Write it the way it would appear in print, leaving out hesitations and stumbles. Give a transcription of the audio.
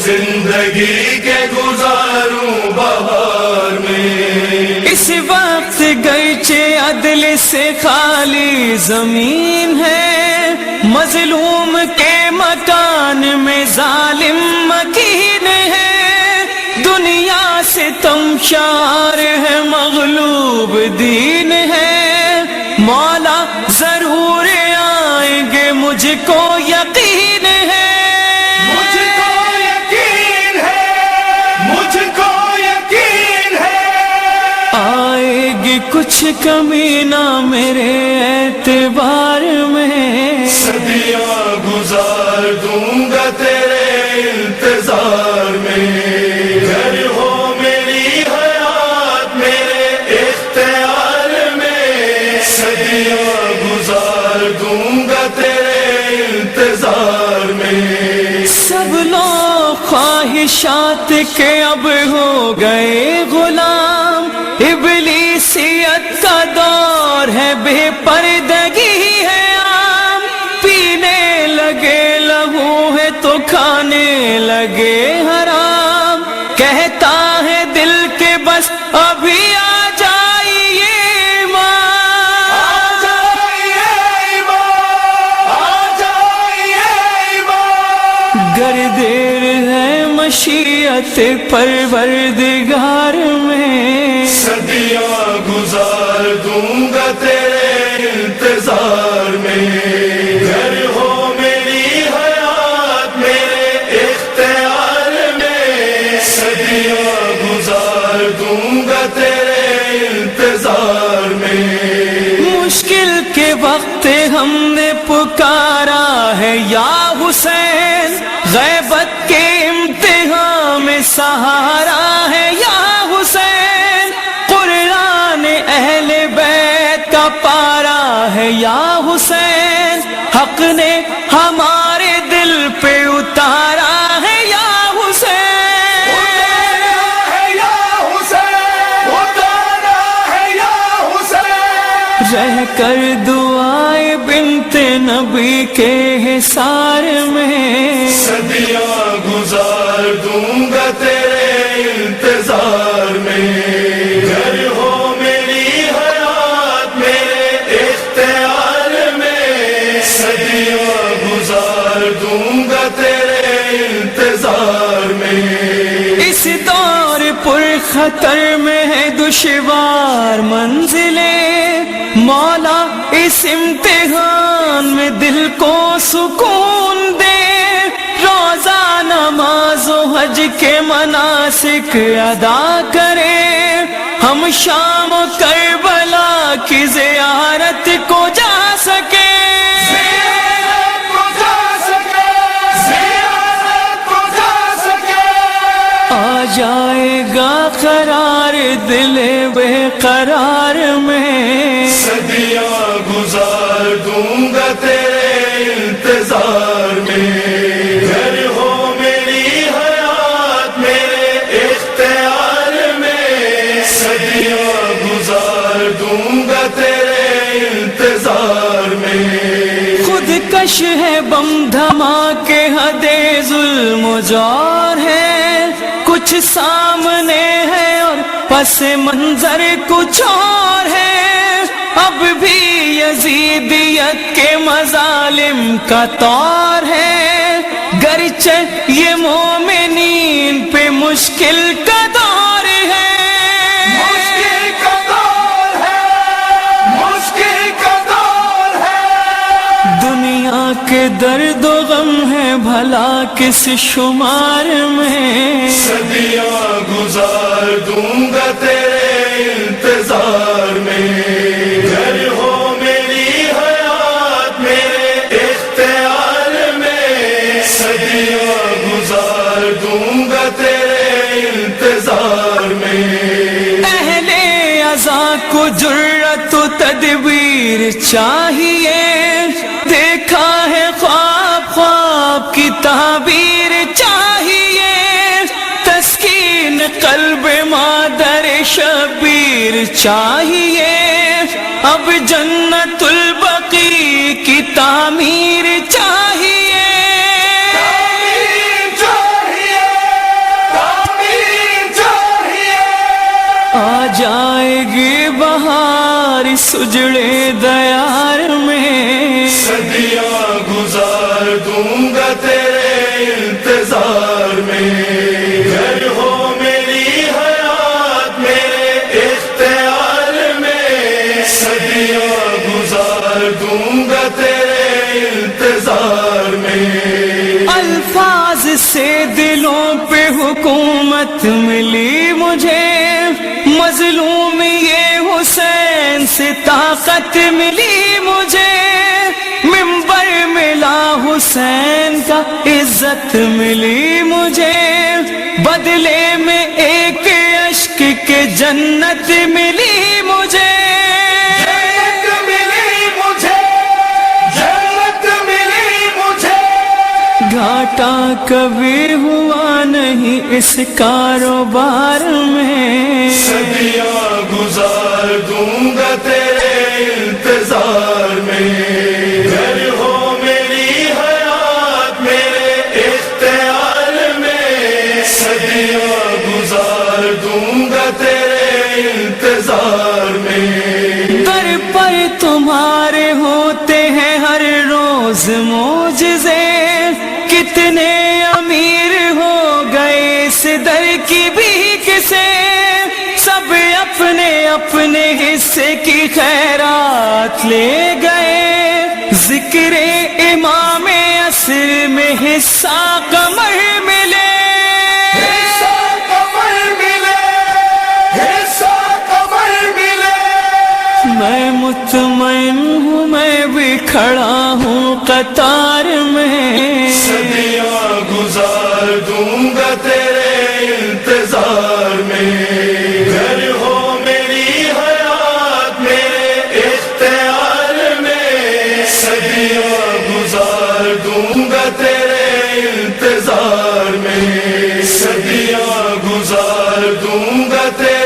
زندگی کے گزاروں بہار میں. اس وقت گرچہ عدل سے خالی زمین ہے، مظلوم کے مکان میں ظالم مکین ہے. دنیا سے تمشار ہے، مغلوب دین ہے. مولا ضرور آئیں گے، مجھ کو یقین ہے. کچھ کمی نہ میرے اعتبار میں، صدیاں گزار دوں گا تیرے انتظار میں. گھر ہو میری حیات میرے اختیار میں، صدیاں گزار دوں گا تیرے انتظار میں. سب لوگ خواہشات کے اب ہو گئے غلام، ابلیسیت کا دور ہے، بے پردگی ہے عام. پینے لگے لہو ہے تو کھانے لگے حرام. کہتا ہے دل کے بس ابھی آ جائیے ایمان، آ جائیے ایمان، آ جائیے ایمان. گر دیر ہے مشیت پروردگار میں، صدیاں گزار دوں گا تیرے انتظار میں. گھر ہو میری حیات میرے اختیار میں، صدیاں گزار دوں گا تیرے انتظار میں. مشکل کے وقت ہم نے پکارا ہے یا حسین، غیبت کے امتحان میں سہارا ہے یا حسین. قرآن اہل بیت کا پارا ہے یا حسین، حق نے ہمارے دل پہ اتارا ہے یا حسین. اتارا ہے یا حسین، اتارا ہے یا حسین. رہ کر دعائیں بنت نبی کے حصار میں، صدیاں گزار دوں گا تیرے انتظار میں. گھر ہو میری حیات میرے اختیار میں، صدیاں گزار دوں گا تیرے انتظار میں. اس دور پر خطر میں ہے دشوار منزلیں، مولا اس امتحان میں دل کو سکون دے. روزہ نماز و حج کے مناسک ادا کرے، ہم شام و کربلا کی زیارت کو جا سکے. آ جائے گا قرار دل بے قرار میں، صدیاں گزار دوں گا تیرے انتظار میں. گھر ہو میری حیات میرے اختیار میں، صدیاں گزار دوں گا تیرے انتظار میں. خود کش ہے بم دھماکے حدِ ظلم و جور ہے، کچھ سامنے ہے اور پس منظر کچھ اور ہے. اب بھی یزیدیت کے مظالم کا طور ہے، گرچہ یہ مومنین پہ مشکل کا دور ہے. مشکل کا دور ہے، مشکل کا دور ہے. دنیا کے درد و غم ہے بھلا کس شمار میں، صدیاں دوں گا تیرے انتظار میں، گھر ہو میری حیات میرے اختیار میں، صدیاں گزار دوں گا تیرے انتظار میں۔ اہل عزا کو جرأت و تدبیر چاہیے، دیکھا ہے خواب خواب کی تعبیر چاہیے، تسکین قلب مادر شبیر چاہیے، اب جنت البقیع کی تعمیر چاہیے۔ آ جائے گی بہار سجڑے دیار میں، صدیاں گزار دوں گا تیرے انتظار میں، گھر ہو میری حیات میرے اختیار میں، صدیاں گزار دوں گا تیرے انتظار میں۔ الفاظ سے دلوں پہ حکومت ملی مجھے، مظلوم یہ حسین سے طاقت ملی مجھے، منبر ملا حسین کا عزت ملی مجھے، بدلے میں ایک اشک کے جنت ملی مجھے۔ جنت ملی مجھے، جنت ملی مجھے، گھاٹا کبھی ہوا نہیں اس کاروبار میں، صدیاں گزار دوں گا تیرے انتظار میں، گھر ہو میری حیات میرے اختیار میں، صدیاں گزار دوں گا تیرے انتظار میں۔ در پر تمہارے ہوتے ہیں ہر روز معجزے، کتنے امیر ہو گئے اس در کی بھیک سے، سب اپنے اپنے حصے کی خیرات لے گئے، ذکر امام عصر میں حصہ قمر ملے، حصہ قمر ملے، حصہ قمر ملے، میں مطمئن ہوں میں بھی کھڑا ہوں قطار میں، صدیاں گزار دوں گا تیرے انتظار میں، گھر ہو میری حیات میرے اختیار میں، صدیاں گزار دوں گا تیرے انتظار میں، صدیاں گزار دوں گا تیرے